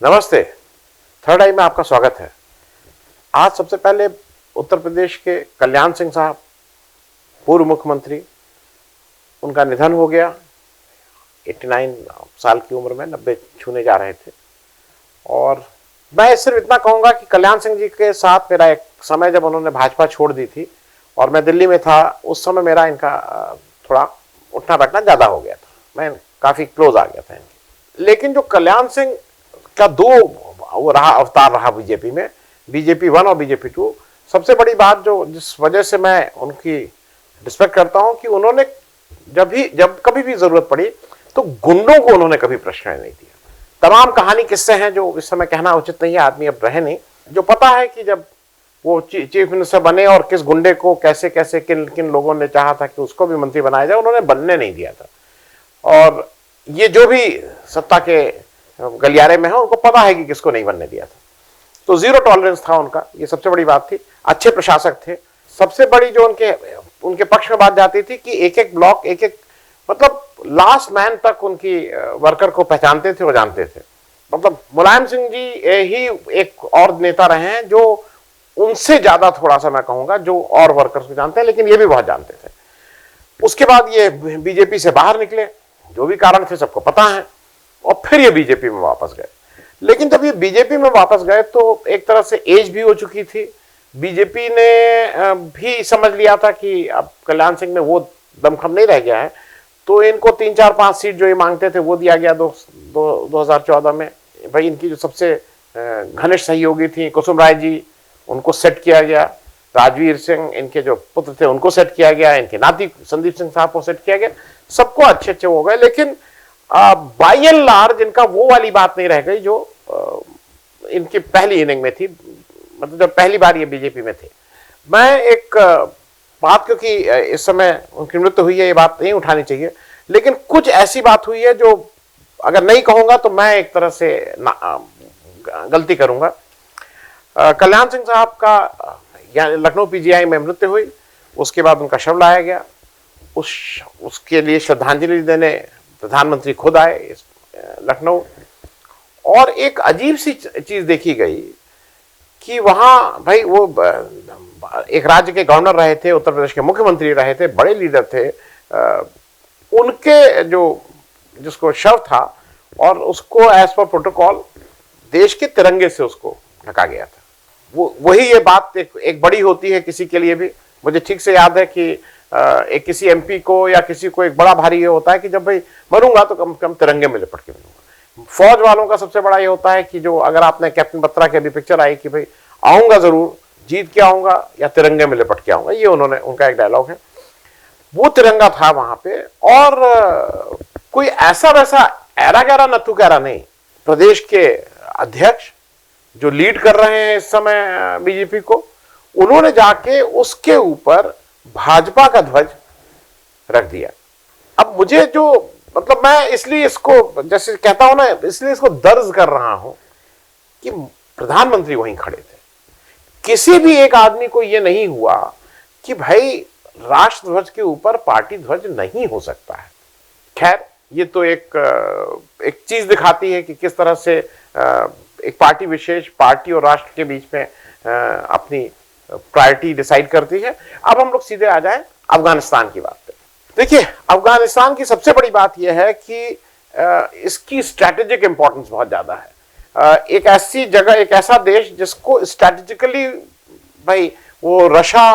नमस्ते। थर्ड आई में आपका स्वागत है। आज सबसे पहले उत्तर प्रदेश के कल्याण सिंह साहब, पूर्व मुख्यमंत्री, उनका निधन हो गया। 89 साल की उम्र में 90 छूने जा रहे थे। और मैं सिर्फ इतना कहूंगा कि कल्याण सिंह जी के साथ मेरा एक समय, जब उन्होंने भाजपा छोड़ दी थी और मैं दिल्ली में था, उस समय मेरा इनका थोड़ा उठना बैठना ज़्यादा हो गया था। मैं काफ़ी क्लोज आ गया था इनके। लेकिन जो कल्याण सिंह का दो वो रहा अवतार रहा बीजेपी में, बीजेपी 1 और बीजेपी 2, सबसे बड़ी बात जो जिस वजह से मैं उनकी रिस्पेक्ट करता हूं कि उन्होंने जब कभी भी जरूरत पड़ी तो गुंडों को उन्होंने कभी प्रश्रय नहीं दिया। तमाम कहानी किस्से हैं जो इस समय कहना उचित नहीं है, आदमी अब रहे नहीं। जो पता है कि जब वो चीफ मिनिस्टर बने और किस गुंडे को कैसे कैसे किन किन लोगों ने चाहा था कि उसको भी मंत्री बनाया जाए, उन्होंने बनने नहीं दिया था। और ये जो भी सत्ता के गलियारे में है, उनको पता है कि किसको नहीं बनने दिया था। तो जीरो टॉलरेंस था उनका, ये सबसे बड़ी बात थी। अच्छे प्रशासक थे। सबसे बड़ी जो उनके पक्ष में बात जाती थी कि एक एक ब्लॉक, एक एक मतलब लास्ट मैन तक उनकी वर्कर को पहचानते थे और जानते थे। मतलब मुलायम सिंह जी ही एक और नेता रहे हैं जो उनसे ज्यादा, थोड़ा सा मैं कहूंगा, जो और वर्कर्स को जानते हैं, लेकिन ये भी बहुत जानते थे। उसके बाद ये बीजेपी से बाहर निकले, जो भी कारण थे सबको पता है, और फिर ये बीजेपी में वापस गए। लेकिन जब ये बीजेपी में वापस गए तो एक तरह से एज भी हो चुकी थी। बीजेपी ने भी समझ लिया था कि अब कल्याण सिंह में वो दमखम नहीं रह गया है, तो इनको 3, 4, 5 सीट जो ये मांगते थे वो दिया गया 2014 में। भाई इनकी जो सबसे घनिष्ठ सहयोगी थी कुसुम राय जी, उनको सेट किया गया। राजवीर सिंह, इनके जो पुत्र थे, उनको सेट किया गया। इनके नाती संदीप सिंह साहब को सेट किया गया। सबको अच्छे अच्छे हो गए। लेकिन बाई एंड लार्ज इनका वो वाली बात नहीं रह गई जो इनकी पहली इनिंग में थी, मतलब जब पहली बार ये बीजेपी में थे। मैं एक बात, क्योंकि इस समय उनकी मृत्यु हुई है, ये बात नहीं उठानी चाहिए, लेकिन कुछ ऐसी बात हुई है जो अगर नहीं कहूंगा तो मैं एक तरह से गलती करूंगा। कल्याण सिंह साहब का लखनऊ पीजीआई में मृत्यु हुई। उसके बाद उनका शव लाया गया। उसके लिए श्रद्धांजलि देने प्रधानमंत्री खुद आए लखनऊ। और एक अजीब सी चीज देखी गई कि वहां भाई वो एक राज्य के गवर्नर रहे थे, उत्तर प्रदेश के मुख्यमंत्री रहे थे, बड़े लीडर थे, उनके जिसको शव था, और उसको एज पर प्रोटोकॉल देश के तिरंगे से उसको ढका गया था। वही ये बात एक बड़ी होती है किसी के लिए भी। मुझे ठीक से याद है कि एक किसी एमपी को या किसी को एक बड़ा भारी ये होता है कि जब भाई मरूंगा तो कम से कम तिरंगे में लिपट के मरूंगा। फौज वालों का सबसे बड़ा ये होता है कि जो, अगर आपने कैप्टन बत्रा की अभी पिक्चर आई कि भाई आऊंगा जरूर, जीत के आऊंगा या तिरंगे में लिपट के आऊंगा, ये उनका एक डायलॉग है। वो तिरंगा था वहां पे। और कोई ऐसा वैसा ऐरा गैरा नत्थु गैरा नहीं। प्रदेश के अध्यक्ष जो लीड कर रहे हैं इस समय बीजेपी को, उन्होंने जाके उसके ऊपर भाजपा का ध्वज रख दिया। अब मुझे जो, मतलब मैं इसलिए इसको जैसे कहता हूं ना, इसलिए इसको दर्ज कर रहा हूं कि प्रधानमंत्री वहीं खड़े थे। किसी भी एक आदमी को यह नहीं हुआ कि भाई राष्ट्र ध्वज के ऊपर पार्टी ध्वज नहीं हो सकता है। खैर, ये तो एक चीज दिखाती है कि किस तरह से एक पार्टी विशेष पार्टी और राष्ट्र के बीच में अपनी प्रायोरिटी डिसाइड करती है। अब हम लोग सीधे आ जाएं अफगानिस्तान की बात पे। देखिए, अफगानिस्तान की सबसे बड़ी बात यह है कि इसकी स्ट्रैटेजिक इंपॉर्टेंस बहुत ज्यादा है। एक ऐसी जगह, एक ऐसा देश जिसको स्ट्रैटेजिकली, भाई वो रशिया,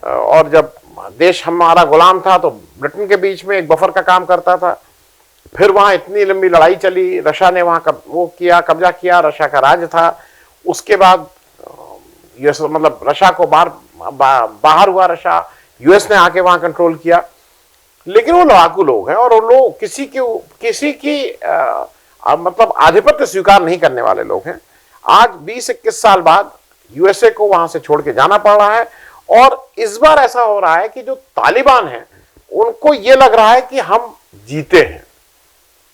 और जब देश हमारा गुलाम था तो ब्रिटेन के बीच में एक बफर का काम करता था। फिर वहां इतनी लंबी लड़ाई चली, रशिया ने वहां कब्जा किया, रशिया का राज्य था। उसके बाद यूएस, मतलब रशिया को बाहर हुआ रशिया, यूएस ने आके वहां कंट्रोल किया। लेकिन वो लड़ाकू लोग हैं और वो लोग किसी की मतलब आधिपत्य स्वीकार नहीं करने वाले लोग हैं। आज 20-21 साल बाद यूएसए को वहां से छोड़ के जाना पड़ रहा है। और इस बार ऐसा हो रहा है कि जो तालिबान है उनको ये लग रहा है कि हम जीते हैं।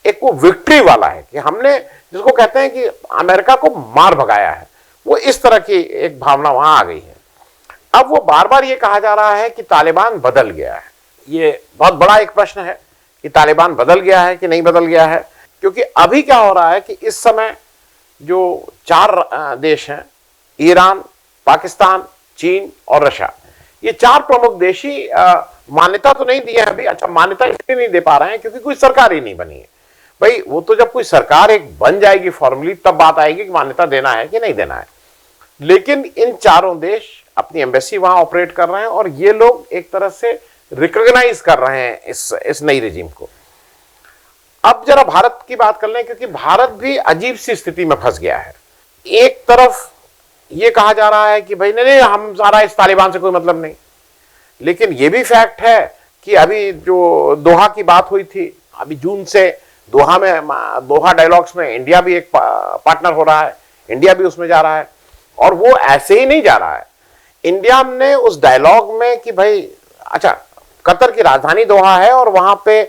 एक वो विक्ट्री वाला है कि हमने, जिसको कहते हैं कि अमेरिका को मार भगाया है, वो इस तरह की एक भावना वहां आ गई है। अब वो बार बार ये कहा जा रहा है कि तालिबान बदल गया है। ये बहुत बड़ा एक प्रश्न है कि तालिबान बदल गया है कि नहीं बदल गया है। क्योंकि अभी क्या हो रहा है कि इस समय जो चार देश हैं, ईरान, पाकिस्तान, चीन और रशिया, ये चार प्रमुख देश ही मान्यता तो नहीं दी है अभी। अच्छा, मान्यता इसलिए नहीं दे पा रहे हैं क्योंकि कोई सरकार ही नहीं बनी है। भाई वो तो जब कोई सरकार एक बन जाएगी फॉर्मली, तब बात आएगी कि मान्यता देना है कि नहीं देना है। लेकिन इन चारों देश अपनी एम्बेसी वहां ऑपरेट कर रहे हैं और ये लोग एक तरह से रिकॉग्नाइज कर रहे हैं इस नई रेजिम को। अब जरा भारत की बात कर लें, क्योंकि भारत भी अजीब सी स्थिति में फंस गया है। एक तरफ ये कहा जा रहा है कि भाई नहीं, हम सारा इस तालिबान से कोई मतलब नहीं, लेकिन ये भी फैक्ट है कि अभी जो दोहा की बात हुई थी, अभी जून से दोहा डायलॉग्स में इंडिया भी एक पार्टनर हो रहा है, इंडिया भी उसमें जा रहा है। और वो ऐसे ही नहीं जा रहा है। इंडिया ने उस डायलॉग में कि भाई अच्छा, कतर की राजधानी दोहा है और वहां पे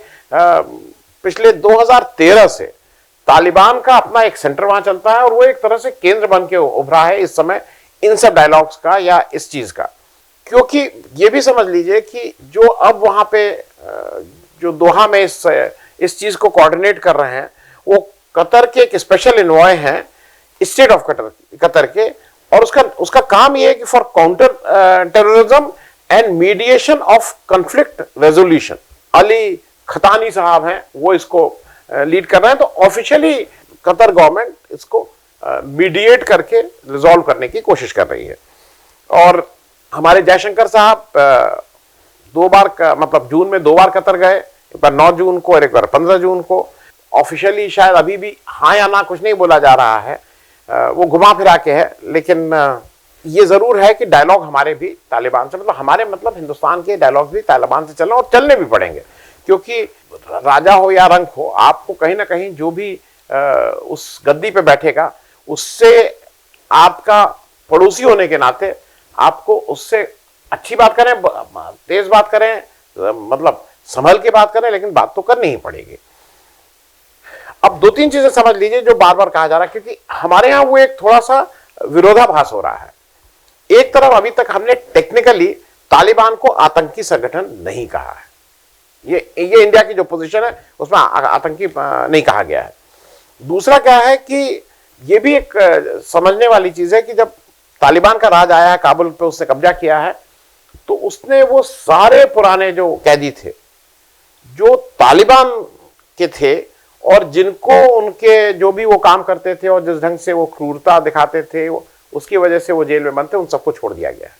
पिछले 2013 से तालिबान का अपना एक सेंटर वहां चलता है और वो एक तरह से केंद्र बन के उभरा है इस समय इन सब डायलॉग्स का या इस चीज का। क्योंकि ये भी समझ लीजिए कि जो अब वहां पे जो दोहा में इस चीज को कोऑर्डिनेट कर रहे हैं, वो कतर के एक स्पेशल इन्वॉय हैं, स्टेट ऑफ कतर के, और उसका काम ये है कि for counter terrorism and mediation of conflict resolution. Ali Khatani साहब हैं, वो इसको लीड कर रहे हैं। तो ऑफिशियली कतर गवर्नमेंट इसको मीडिएट करके रिजॉल्व करने की कोशिश कर रही है। और हमारे जयशंकर साहब 2 बार मतलब जून में 2 बार कतर गए, एक बार 9 जून को और एक बार 15 जून को। ऑफिशियली शायद अभी भी हाँ या ना कुछ नहीं बोला जा रहा है, वो घुमा फिरा के है। लेकिन ये जरूर है कि डायलॉग हमारे भी तालिबान से, मतलब हिंदुस्तान के डायलॉग भी तालिबान से चलने और चलने भी पड़ेंगे। क्योंकि राजा हो या रंक हो, आपको कहीं ना कहीं जो भी उस गद्दी पे बैठेगा, उससे आपका पड़ोसी होने के नाते आपको उससे अच्छी बात करें, तेज बात करें, मतलब संभल के बात करें, लेकिन बात तो करनी ही पड़ेगी। अब 2-3 चीजें समझ लीजिए जो बार बार कहा जा रहा है, क्योंकि हमारे यहां वो एक थोड़ा सा विरोधाभास हो रहा है। एक तरफ अभी तक हमने टेक्निकली तालिबान को आतंकी संगठन नहीं कहा है, ये इंडिया की जो पोजीशन है उसमें आतंकी नहीं कहा गया है। दूसरा क्या है कि ये भी एक समझने वाली चीज है कि जब तालिबान का राज आया है, काबुल पे उसने कब्जा किया है, तो उसने वो सारे पुराने जो कैदी थे जो तालिबान के थे और जिनको उनके जो भी वो काम करते थे और जिस ढंग से वो क्रूरता दिखाते थे, उसकी वजह से वो जेल में बंद थे, उन सबको छोड़ दिया गया है।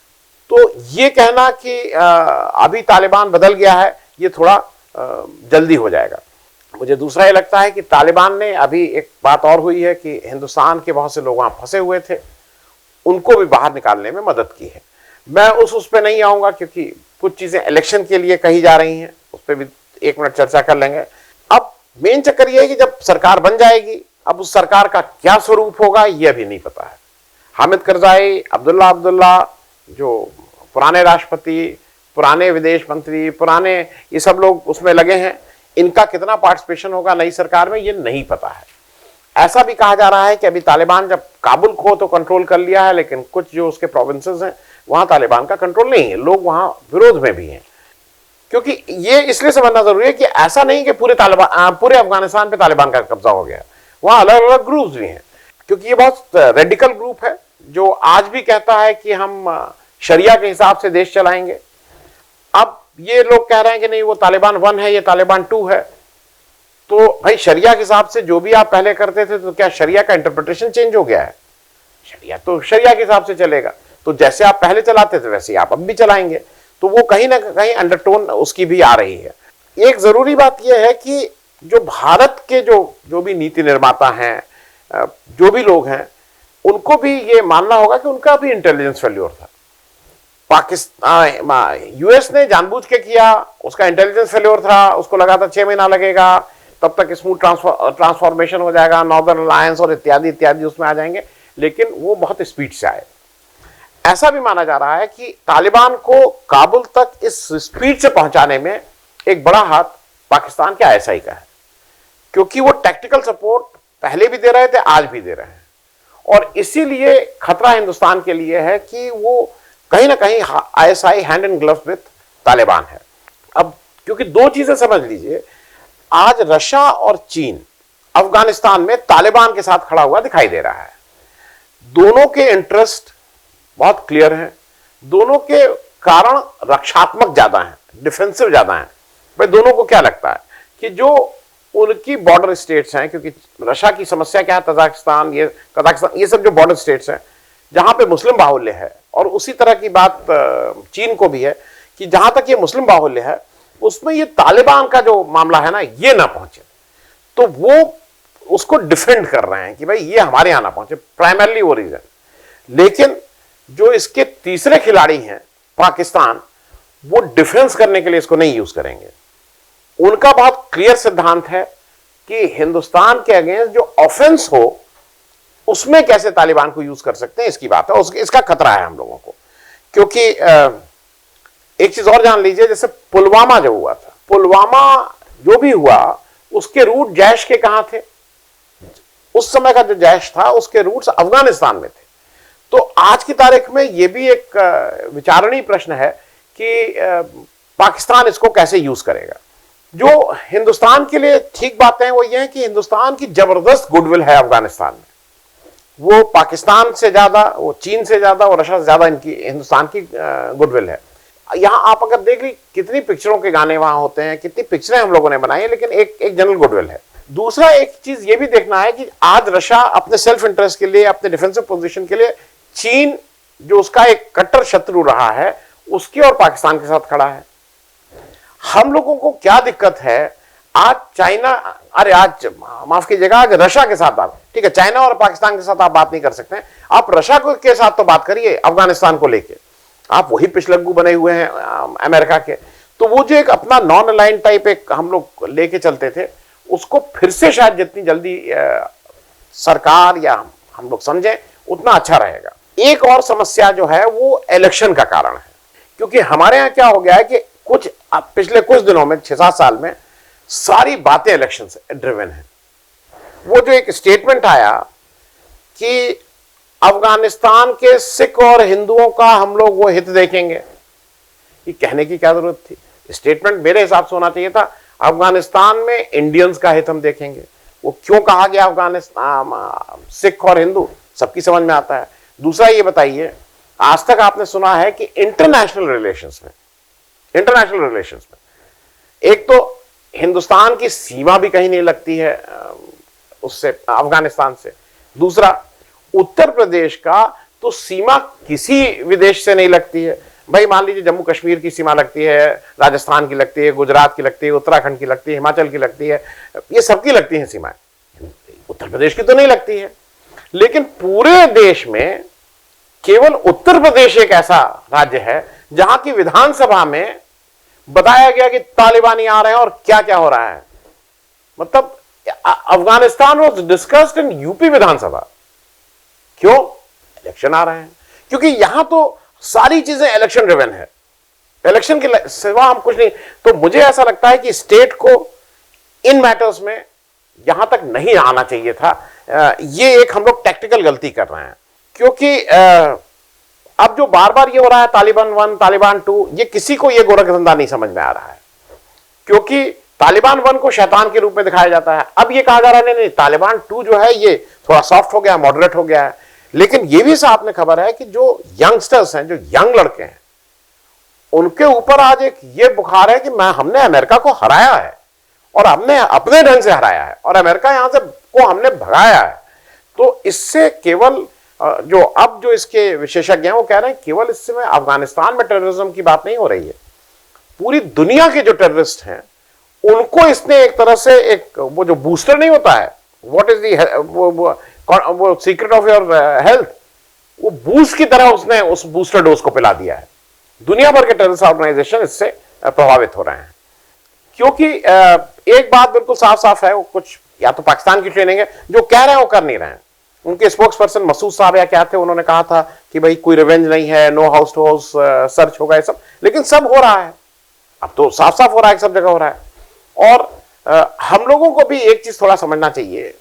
तो ये कहना कि अभी तालिबान बदल गया है, ये थोड़ा जल्दी हो जाएगा। मुझे दूसरा ये लगता है कि तालिबान ने अभी एक बात और हुई है कि हिंदुस्तान के बहुत से लोग वहां फंसे हुए थे, उनको भी बाहर निकालने में मदद की है। मैं उस पर नहीं आऊंगा क्योंकि कुछ चीजें इलेक्शन के लिए कही जा रही हैं, उस पर भी 1 मिनट चर्चा कर लेंगे। अब मेन चक्कर यह है कि जब सरकार बन जाएगी, अब उस सरकार का क्या स्वरूप होगा यह भी नहीं पता है। हामिद करजाई, अब्दुल्ला जो पुराने राष्ट्रपति, पुराने विदेश मंत्री, पुराने ये सब लोग उसमें लगे हैं, इनका कितना पार्टिसिपेशन होगा नई सरकार में ये नहीं पता है। ऐसा भी कहा जा रहा है कि अभी तालिबान जब काबुल को तो कंट्रोल कर लिया है, लेकिन कुछ जो उसके प्रोविंसेस हैं वहां तालिबान का कंट्रोल नहीं है, लोग वहां विरोध में भी हैं। क्योंकि ये इसलिए समझना जरूरी है कि ऐसा नहीं कि पूरे अफगानिस्तान पे तालिबान का कब्जा हो गया, वहां अलग अलग ग्रुप्स भी हैं। क्योंकि ये बहुत रेडिकल ग्रुप है जो आज भी कहता है कि हम शरिया के हिसाब से देश चलाएंगे। अब ये लोग कह रहे हैं कि नहीं, वो तालिबान 1 है, ये तालिबान 2 है। तो भाई शरिया के हिसाब से जो भी आप पहले करते थे, तो क्या शरिया का इंटरप्रिटेशन चेंज हो गया है? शरिया तो शरिया के हिसाब से चलेगा, तो जैसे आप पहले चलाते थे वैसे ही आप अब भी चलाएंगे। तो वो कहीं ना कहीं अंडरटोन उसकी भी आ रही है। एक जरूरी बात यह है कि जो भारत के जो भी नीति निर्माता हैं, जो भी लोग हैं, उनको भी ये मानना होगा कि उनका भी इंटेलिजेंस फेल्योर था। यूएस ने जानबूझ के किया, उसका इंटेलिजेंस फेल्योर था, उसको लगा था 6 महीना लगेगा, तब तक स्मूथ ट्रांसफॉर्मेशन हो जाएगा, नॉर्दर्न अलायंस और इत्यादि इत्यादि उसमें आ जाएंगे, लेकिन वो बहुत स्पीड से आए। ऐसा भी माना जा रहा है कि तालिबान को काबुल तक इस स्पीड से पहुंचाने में एक बड़ा हाथ पाकिस्तान के आईएसआई का है, क्योंकि वो टैक्टिकल सपोर्ट पहले भी दे रहे थे, आज भी दे रहे हैं। और इसीलिए खतरा हिंदुस्तान के लिए है कि वो कहीं ना कहीं ISI hand in glove with Taliban है। अब क्योंकि 2 चीजें समझ लीजिए, आज रशिया और चीन अफगानिस्तान में तालिबान के साथ खड़ा हुआ दिखाई दे रहा है। दोनों के इंटरेस्ट बहुत क्लियर हैं, दोनों के कारण रक्षात्मक ज्यादा हैं, डिफेंसिव ज्यादा हैं। भाई दोनों को क्या लगता है कि जो उनकी बॉर्डर स्टेट्स हैं, क्योंकि रशिया की समस्या क्या है, कजाकिस्तान ये सब जो बॉर्डर स्टेट्स हैं जहां पे मुस्लिम बाहुल्य है, और उसी तरह की बात चीन को भी है कि जहां तक ये मुस्लिम बाहुल्य है उसमें ये तालिबान का जो मामला है ना ये ना पहुंचे, तो वो उसको डिफेंड कर रहे हैं कि भाई ये हमारे यहां ना पहुंचे, प्राइमरली वो रीजन। लेकिन जो इसके तीसरे खिलाड़ी हैं पाकिस्तान, वो डिफेंस करने के लिए इसको नहीं यूज करेंगे। उनका बहुत क्लियर सिद्धांत है कि हिंदुस्तान के अगेंस्ट जो ऑफेंस हो उसमें कैसे तालिबान को यूज कर सकते हैं, इसकी बात है, इसका खतरा है हम लोगों को। क्योंकि एक चीज और जान लीजिए, जैसे पुलवामा जो हुआ था, पुलवामा जो भी हुआ उसके रूट जैश के कहां थे? उस समय का जो जैश था उसके रूट्स अफगानिस्तान में थे। तो आज की तारीख में यह भी एक विचारणीय प्रश्न है कि पाकिस्तान इसको कैसे यूज करेगा। जो हिंदुस्तान के लिए ठीक बातें हैं वो ये है कि हिंदुस्तान की जबरदस्त गुडविल है अफगानिस्तान में, वो पाकिस्तान से ज्यादा, वो चीन से ज्यादा और रशिया से ज्यादा इनकी हिंदुस्तान की गुडविल है। यहां आप अगर देख ली कितनी पिक्चरों के गाने वहां होते हैं, कितनी पिक्चरें हम लोगों ने बनाई है, लेकिन एक जनरल गुडविल है। दूसरा एक चीज ये भी देखना है कि आज रशिया अपने सेल्फ इंटरेस्ट के लिए, अपने डिफेंसिव पोजीशन के लिए, चीन जो उसका एक कट्टर शत्रु रहा है उसके और पाकिस्तान के साथ खड़ा है। हम लोगों को क्या दिक्कत है, आज चाइना, अरे आज माफ कीजिएगा, आज रशिया के साथ बात, ठीक है, चाइना और पाकिस्तान के साथ आप बात नहीं कर सकते, आप रशिया के साथ तो बात करिए अफगानिस्तान को लेके। आप वही पिछलग्गू बने हुए हैं अमेरिका के, तो वो जो एक अपना नॉन अलाइन टाइप एक हम लोग लेके चलते थे, उसको फिर से शायद जितनी जल्दी सरकार या हम लोग समझें उतना अच्छा रहेगा। एक और समस्या जो है वो इलेक्शन का कारण है, क्योंकि हमारे यहाँ क्या हो गया है कि पिछले कुछ दिनों में 6-7 साल में सारी बातें इलेक्शन से ड्रिवन है। वो जो एक स्टेटमेंट आया कि अफगानिस्तान के सिख और हिंदुओं का हम लोग वो हित देखेंगे, ये कहने की क्या जरूरत थी? स्टेटमेंट मेरे हिसाब से होना चाहिए था अफगानिस्तान में इंडियंस का हित हम देखेंगे। वो क्यों कहा गया अफगानिस्तान सिख और हिंदू, सबकी समझ में आता है। दूसरा ये बताइए, आज तक आपने सुना है कि इंटरनेशनल रिलेशंस में एक तो हिंदुस्तान की सीमा भी कहीं नहीं लगती है उससे, अफगानिस्तान से। दूसरा, उत्तर प्रदेश का तो सीमा किसी विदेश से नहीं लगती है। भाई मान लीजिए जम्मू कश्मीर की सीमा लगती है, राजस्थान की लगती है, गुजरात की लगती है, उत्तराखंड की लगती है, हिमाचल की लगती है, ये सबकी लगती हैं सीमाएं, उत्तर प्रदेश की तो नहीं लगती है। लेकिन पूरे देश में केवल उत्तर प्रदेश एक ऐसा राज्य है जहां की विधानसभा में बताया गया कि तालिबानी आ रहे हैं और क्या क्या हो रहा है। मतलब Afghanistan was discussed in UP विधानसभा। क्यों? इलेक्शन आ रहे हैं, क्योंकि यहां तो सारी चीजें इलेक्शन ड्रिवन है, इलेक्शन के सिवा हम कुछ नहीं। तो मुझे ऐसा लगता है कि स्टेट को इन मैटर्स में यहां तक नहीं आना चाहिए था। ये एक हम लोग टैक्टिकल गलती कर रहे हैं, क्योंकि अब जो बार बार ये हो रहा है तालिबान 1 तालिबान 2, ये किसी को ये गोरख धंधा नहीं समझ में आ रहा है। क्योंकि तालिबान 1 को शैतान के रूप में दिखाया जाता है, अब ये कहा जा रहा है नहीं तालिबान 2 जो है ये थोड़ा सॉफ्ट हो गया, मॉडरेट हो गया है। लेकिन ये भी साथ में खबर है कि जो यंगस्टर्स हैं, जो यंग लड़के हैं, उनके ऊपर आज एक ये बुखार है कि हमने अमेरिका को हराया है और हमने अपने ढंग से हराया है और अमेरिका यहां से को हमने भगाया है। तो इससे केवल जो इसके विशेषज्ञ हैं वो कह रहे हैं केवल इससे में अफगानिस्तान में टेररिज्म की बात नहीं हो रही है, पूरी दुनिया के जो टेररिस्ट हैं उनको इसने एक तरह से एक वो जो बूस्टर नहीं होता है, व्हाट इज दी वो सीक्रेट ऑफ योर हेल्थ, वो बूस्ट की तरह उसने उस बूस्टर डोज को पिला दिया है। दुनिया भर के टेररिस्ट ऑर्गेनाइजेशन इससे प्रभावित हो रहे हैं। क्योंकि एक बात बिल्कुल साफ साफ है, वो कुछ या तो पाकिस्तान की ट्रेनिंग है, जो कह रहे हैं वो कर नहीं रहे हैं। उनके स्पोक्स पर्सन मसूद साहब या क्या थे, उन्होंने कहा था कि भाई कोई रिवेंज नहीं है, no house to house search होगा, ये सब, लेकिन सब हो रहा है, अब तो साफ साफ हो रहा है, सब जगह हो रहा है। और हम लोगों को भी एक चीज थोड़ा समझना चाहिए,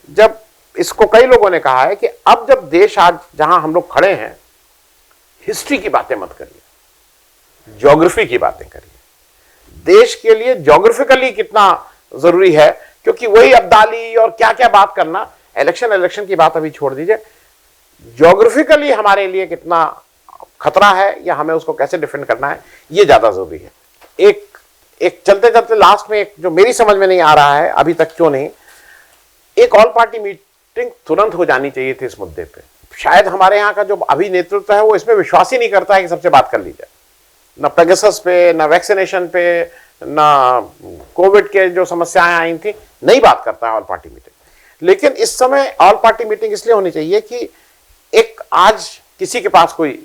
जब इसको कई लोगों ने कहा है कि अब जब देश आज जहां हम लोग खड़े हैं, हिस्ट्री की बातें मत करिए, ज्योग्राफी की बातें करिए। देश के लिए ज्योग्राफिकली कितना जरूरी है क्योंकि वही अब्दाली और क्या क्या बात करना, इलेक्शन की बात अभी छोड़ दीजिए, ज्योग्राफिकली हमारे लिए कितना खतरा है या हमें उसको कैसे डिफेंड करना है, ये ज्यादा जरूरी है। एक चलते चलते लास्ट में एक जो मेरी समझ में नहीं आ रहा है अभी तक, क्यों नहीं, एक ऑल पार्टी मीटिंग तुरंत हो जानी चाहिए थी इस मुद्दे पे। शायद हमारे यहाँ का जो अभी नेतृत्व है वो इसमें विश्वास ही नहीं करता है कि सबसे बात कर ली जाए, ना पेगासस पे, ना वैक्सीनेशन पे, ना कोविड के जो समस्याएं आई थी, नहीं बात करता है ऑल पार्टी मीटिंग। लेकिन इस समय ऑल पार्टी मीटिंग इसलिए होनी चाहिए कि एक आज किसी के पास कोई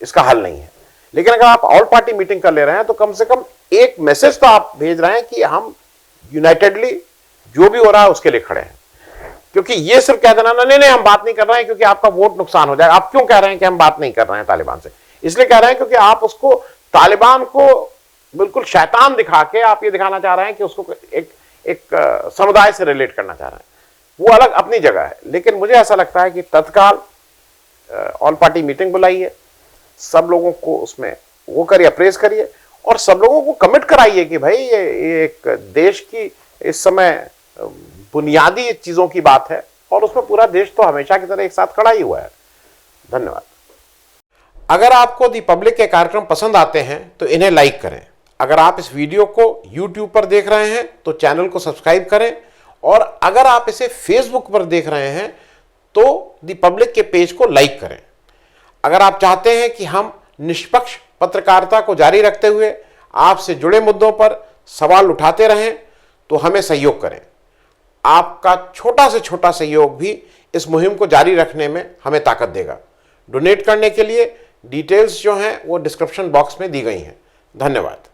इसका हल नहीं है, लेकिन अगर आप ऑल पार्टी मीटिंग कर ले रहे हैं तो कम से कम एक मैसेज तो आप भेज रहे हैं कि हम यूनाइटेडली जो भी हो रहा है उसके लिए खड़े हैं। क्योंकि ये सिर्फ कह देना ना नहीं हम बात नहीं कर रहे हैं क्योंकि आपका वोट नुकसान हो जाएगा। आप क्यों कह रहे हैं कि हम बात नहीं कर रहे हैं तालिबान से? इसलिए कह रहे हैं क्योंकि आप उसको, तालिबान को बिल्कुल शैतान दिखा के आप ये दिखाना चाह रहे हैं कि उसको एक समुदाय से रिलेट करना चाह रहे हैं। वो अलग अपनी जगह है, लेकिन मुझे ऐसा लगता है कि तत्काल ऑल पार्टी मीटिंग बुलाइए, सब लोगों को उसमें वो करिए, अप्रेज करिए और सब लोगों को कमिट कराइए कि भाई ये एक देश की इस समय बुनियादी चीजों की बात है और उसमें पूरा देश तो हमेशा की तरह एक साथ खड़ा ही हुआ है। धन्यवाद। अगर आपको दी पब्लिक के कार्यक्रम पसंद आते हैं तो इन्हें लाइक करें। अगर आप इस वीडियो को YouTube पर देख रहे हैं तो चैनल को सब्सक्राइब करें, और अगर आप इसे Facebook पर देख रहे हैं तो दी पब्लिक के पेज को लाइक करें। अगर आप चाहते हैं कि हम निष्पक्ष पत्रकारिता को जारी रखते हुए आपसे जुड़े मुद्दों पर सवाल उठाते रहें तो हमें सहयोग करें। आपका छोटा से छोटा सहयोग भी इस मुहिम को जारी रखने में हमें ताकत देगा। डोनेट करने के लिए डिटेल्स जो हैं वो डिस्क्रिप्शन बॉक्स में दी गई हैं। धन्यवाद।